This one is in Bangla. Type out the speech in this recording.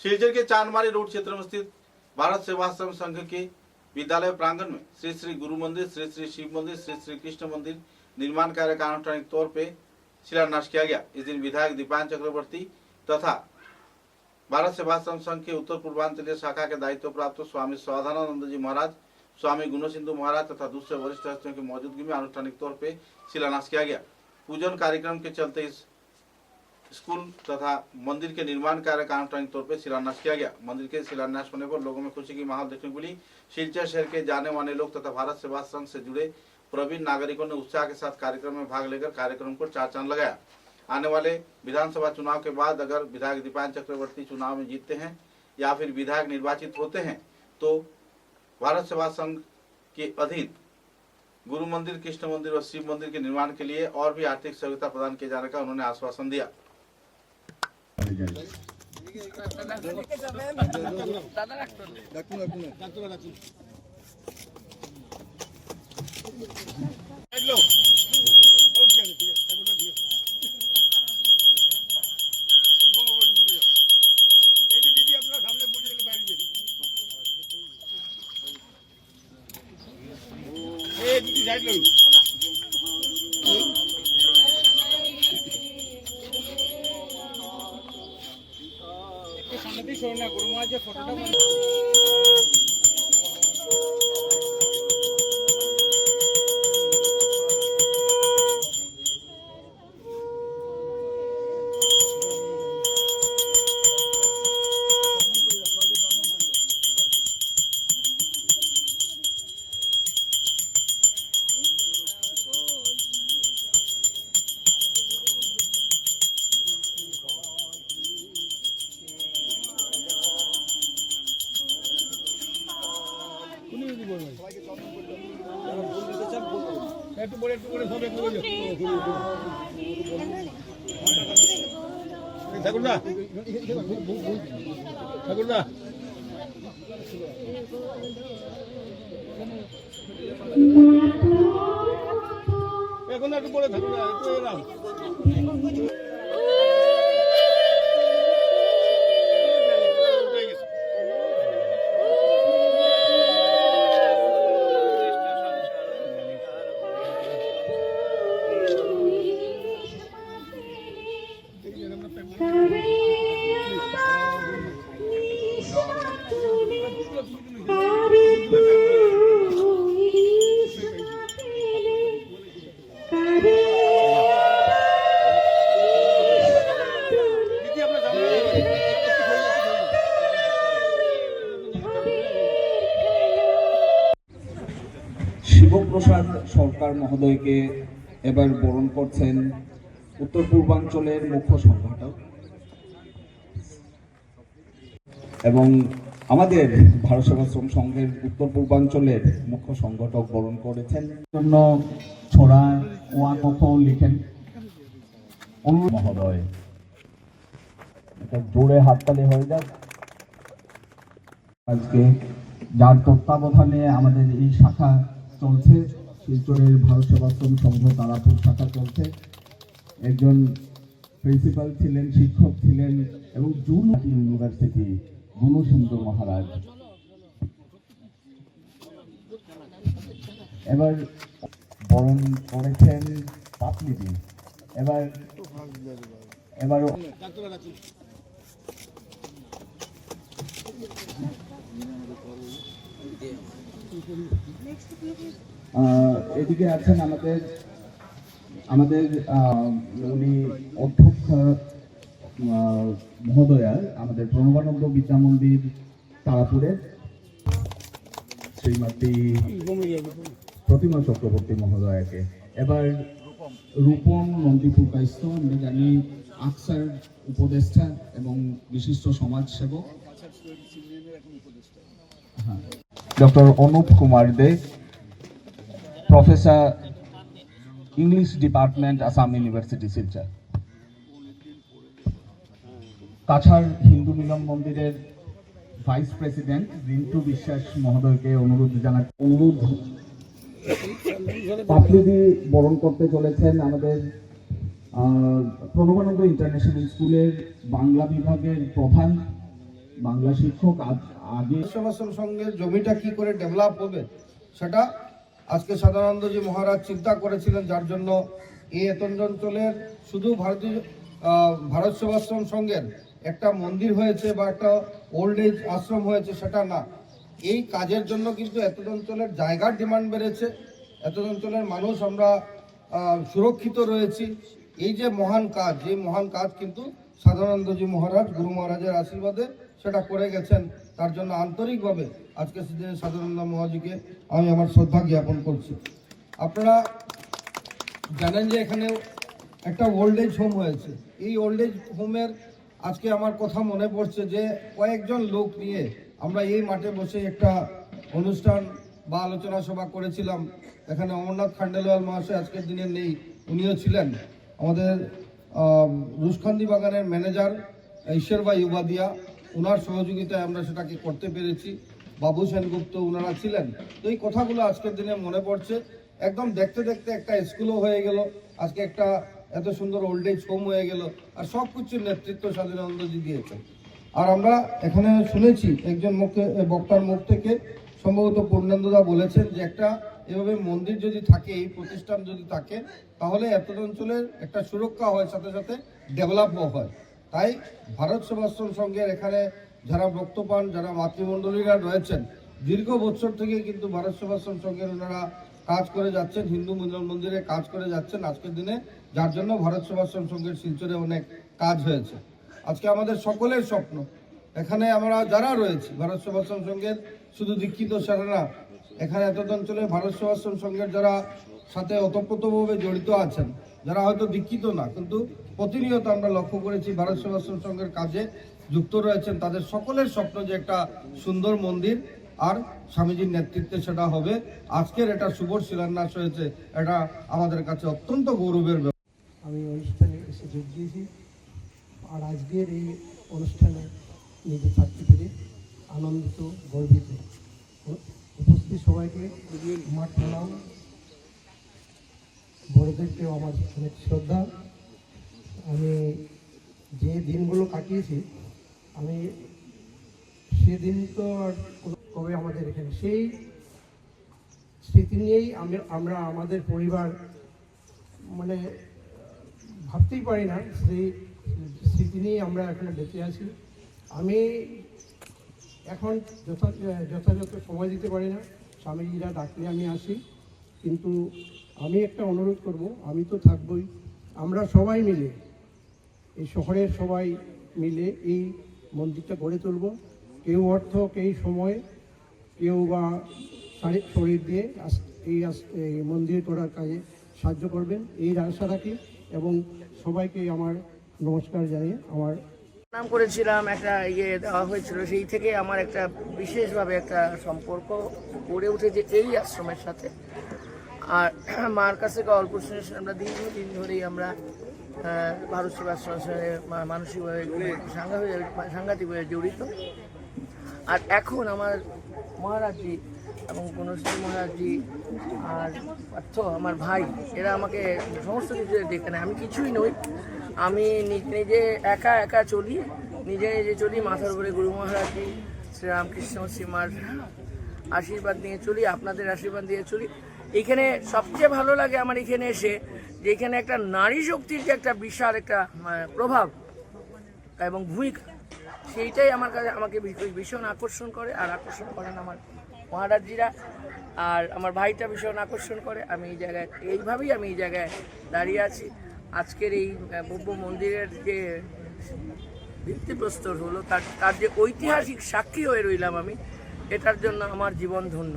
सिलचर के चांदमारी रोड क्षेत्र में स्थित भारत सेवाश्रम संघ के विद्यालय प्रांगण में श्री श्री गुरु मंदिर, श्री श्री शिव मंदिर, श्री श्री कृष्ण मंदिर निर्माण कार्य का आनुষ্ঠাनिक तौर पे शिलान्यास किया गया। इस दिन विधायक दीपान चक्रवर्ती तथा भारत सेवाश्रम संघ के उत्तर पूर्वांचलीय शाखा के दायित्व प्राप्त स्वामी स्वाधानानंद जी महाराज, स्वामी गुणसिंधु महाराज तथा दूसरे वरिष्ठ हस्तियों की मौजूदगी में आनुষ্ঠাनिक तौर पे शिलान्यास किया गया। पूजन कार्यक्रम के चलते इस स्कूल तथा मंदिर के निर्माण कार्य का आनुষ্ঠাनिक तौर पर शिलान्यास किया गया। मंदिर के शिलान्यास होने पर लोगों में खुशी की माहौल देखने को मिली। सिलचर शहर के जाने माने लोग तथा भारत सेवाश्रम से जुड़े प्रवीण नागरिकों ने उत्साह के साथ कार्यक्रम में भाग लेकर कार्यक्रम को चार चांद लगाया। आने वाले विधानसभा चुनाव के बाद अगर विधायक दीपान चक्रवर्ती चुनाव में जीतते हैं या फिर विधायक निर्वाचित होते हैं तो भारत सेवा संघ के अधीन गुरु मंदिर, कृष्ण मंदिर और शिव मंदिर के निर्माण के लिए और भी आर्थिक सहयोगिता प्रदान किए जाने का उन्होंने आश्वासन दिया। শিবপ্রসাদ সরকার মহোদয়কে এবার বরণ করছেন উত্তর পূর্বাঞ্চলের মুখ্য সংগঠক এবং আমাদের ভারত সেবাশ্রম সংঘের উত্তর পূর্বাঞ্চলের মুখ্য সংগঠক বরণ করেছেন। জন্য ছোড়া ওয়া কখ লিখেন অনুরোধ মহোদয়, এটা জোরে হাততালি হয়ে যাক। আজকে যার তত্ত্বাবধানে আমাদের এই শাখা চলছে, শিলচরের ভারত সেবাশ্রম সংঘ তারাপুর শাখা চলছে, একজন প্রিন্সিপাল ছিলেন, শিক্ষক ছিলেন এবং জুনিয়র ইউনিভার্সিটি গুণসিন্ধু মহারাজ। এবার বরণ করেছেন পাপলিদি। এবার এদিকে আছেন আমাদের উনি অধ্যক্ষ মহোদয়া, আমাদের প্রণবানন্দ বিদ্যা মন্দির তারাপুরের শ্রীমতী প্রতিমা চক্রবর্তী মহোদয়াকে। এবার রূপম নন্দীপুর কাইস্ত, আমরা জানি আকসার উপদেষ্টা এবং বিশিষ্ট সমাজসেবক। Doctor Anup Kumar De, professor, English department, Assam university Silchar. Cachar Hindu Milan মন্দিরের ভাইস প্রেসিডেন্ট রিন্টু বিশ্বাস মহোদয়কে অনুরোধ পাপলিদি বরণ করতে চলেছেন আমাদের প্রণবানন্দ ইন্টারন্যাশনাল স্কুলের বাংলা বিভাগের প্রধান বাংলা শিক্ষক আগে সেবাশ্রম সংঘের জমিটা কি করে ডেভেলপ হবে সেটা আজকে সদানন্দজি মহারাজ চিন্তা করেছিলেন, যার জন্য এই এতঞ্জ অঞ্চলের শুধু ভারত সেবাশ্রম সংঘের একটা মন্দির হয়েছে বা একটা ওল্ড এজ আশ্রম হয়েছে সেটা না। এই কাজের জন্য কিন্তু এত অঞ্চলের জায়গার ডিমান্ড বেড়েছে, এত অঞ্চলের মানুষ আমরা সুরক্ষিত রয়েছি। এই যে মহান কাজ, এই মহান কাজ কিন্তু সদানন্দজি মহারাজ গুরু মহারাজের আশীর্বাদে সেটা করে গেছেন। তার জন্য আন্তরিকভাবে আজকে সদানন্দ মহারাজকে আমি আমার শ্রদ্ধা জ্ঞাপন করছি। আপনারা জানেন যে এখানে একটা ওল্ড এজ হোম হয়েছে। এই ওল্ড এজ হোমের আজকে আমার কথা মনে পড়ছে যে কয়েকজন লোক নিয়ে আমরা এই মাঠে বসে একটা অনুষ্ঠান বা আলোচনা সভা করেছিলাম। এখানে অমরনাথ খান্ডেলওয়াল মহাশয় আজকের দিনে নেই, উনিও ছিলেন। আমাদের রুশখান্দি বাগানের ম্যানেজার ঈশ্বরভাই উবাদিয়া, ওনার সহযোগিতায় আমরা সেটাকে করতে পেরেছি। বাবু সেনগুপ্ত ওনারা ছিলেন। তো এই কথাগুলো আজকের দিনে মনে পড়ছে। একদম দেখতে দেখতে একটা স্কুলও হয়ে গেল, আজকে একটা এত সুন্দর ওল্ড এজ হোম হয়ে গেল, আর সব কিছুর নেতৃত্ব সদানন্দজি দিয়েছেন। আর আমরা এখানে শুনেছি একজন বক্তার মুখ থেকে, সম্ভবত পূর্ণেন্দুদা বলেছেন যে একটা এভাবে মন্দির যদি থাকে, এই প্রতিষ্ঠান যদি থাকে, তাহলে এত অঞ্চলের একটা সুরক্ষা হয়, সাথে সাথে ডেভেলপও হয়। তাই ভারত সেবাশ্রম সংঘের এখানে যারা ভক্ত পান, যারা মাতৃমণ্ডলীরা রয়েছেন, দীর্ঘ বছর থেকে কিন্তু ভারত সেবাশ্রম সংঘের ওনারা কাজ করে যাচ্ছেন, হিন্দু মিলন মন্দিরে কাজ করে যাচ্ছেন আজকের দিনে, যার জন্য ভারত সেবাশ্রম সংঘের শিলচরে অনেক কাজ হয়েছে। আজকে আমাদের সকলের স্বপ্ন, এখানে আমরা যারা রয়েছি ভারত সেবাশ্রম সংঘের শুধু দীক্ষিত সেরা না, এখানে এত অঞ্চলে ভারত সেবাশ্রম সংঘের যারা সাথে ওতপ্রোতভাবে জড়িত আছেন, যারা হয়তো দীক্ষিত না কিন্তু প্রতিনিয়ত আমরা লক্ষ্য করেছি ভারত সেবাশ্রম সংঘের কাজে যুক্ত রয়েছেন, তাদের সকলের স্বপ্ন যে একটা সুন্দর মন্দির আর স্বামীজির নেতৃত্বে সেটা হবে। আজকের এটা শুভ শিলান্যাস হয়েছে, এটা আমাদের কাছে অত্যন্ত গৌরবের ব্যাপার। আমি অনুষ্ঠানে এসে যোগ দিয়েছি, আর আজকের এই অনুষ্ঠানে নিজে থাকতে পেরে আনন্দিত, গর্বিত। উপস্থিত সবাইকে মাঠ প্রণাম, বড়দেরকেও আমার অনেক শ্রদ্ধা। আমি যে দিনগুলো কাটিয়েছি, আমি সেদিন তো আর কবে আমাদের এখানে সেই স্মৃতি নিয়েই আমরা আমাদের পরিবার মানে ভাবতেই পারি না, সেই স্মৃতি নিয়েই আমরা এখানে বেঁচে আছি। আমি এখন যথাযথ সময় দিতে পারি না, স্বামীজিরা ডাকলে আমি আসি, কিন্তু আমি একটা অনুরোধ করব, আমি তো থাকবই, আমরা সবাই মিলে এই শহরের সবাই মিলে এই মন্দিরটা গড়ে তুলব। কেউ অর্থ, কেউ সময়, কেউ বা শরীর দিয়ে এই মন্দির করার কাজে সাহায্য করবেন, এই আশা রাখি। এবং সবাইকে আমার নমস্কার জানিয়ে আমার নাম করেছিলাম, একটা দেওয়া হয়েছিল, সেই থেকে আমার একটা বিশেষভাবে একটা সম্পর্ক গড়ে উঠেছে এই আশ্রমের সাথে। আর মার কাছে অল্প শুনে আমরা দীর্ঘদিন ধরেই আমরা ভারত সেবাশ্রমের সঙ্গে মানসিকভাবে সাংঘাতিকভাবে জড়িত। আর এখন আমার মহারাজজি এবং গণশ্রী মহারাজজি আর পার্থ আমার ভাই, এরা আমাকে সমস্ত কিছু দেখে নেয়। আমি কিছুই নই, আমি নিজে একা চলি, নিজে চলি, মাথার উপরে গুরু মহারাজজি শ্রীরামকৃষ্ণ শ্রীমার আশীর্বাদ নিয়ে চলি, আপনাদের আশীর্বাদ দিয়ে চলি। এখানে সবচেয়ে ভালো লাগে আমার এখানে এসে, যে এখানে একটা নারী শক্তির যে একটা বিশাল একটা প্রভাব এবং ভূমিকা, সেইটাই আমার কাছে আমাকে ভীষণ আকর্ষণ করে। আর আকর্ষণ করেন আমার মহারাজজিরা, আর আমার ভাইটা ভীষণ আকর্ষণ করে। আমি এই জায়গায় এইভাবেই আমি এই জায়গায় দাঁড়িয়ে আছি। আজকের এই ভব্য মন্দিরের যে ভিত্তিপ্রস্তর হলো, তার যে ঐতিহাসিক সাক্ষী হয়ে রইলাম আমি, এটার জন্য আমার জীবন ধন্য।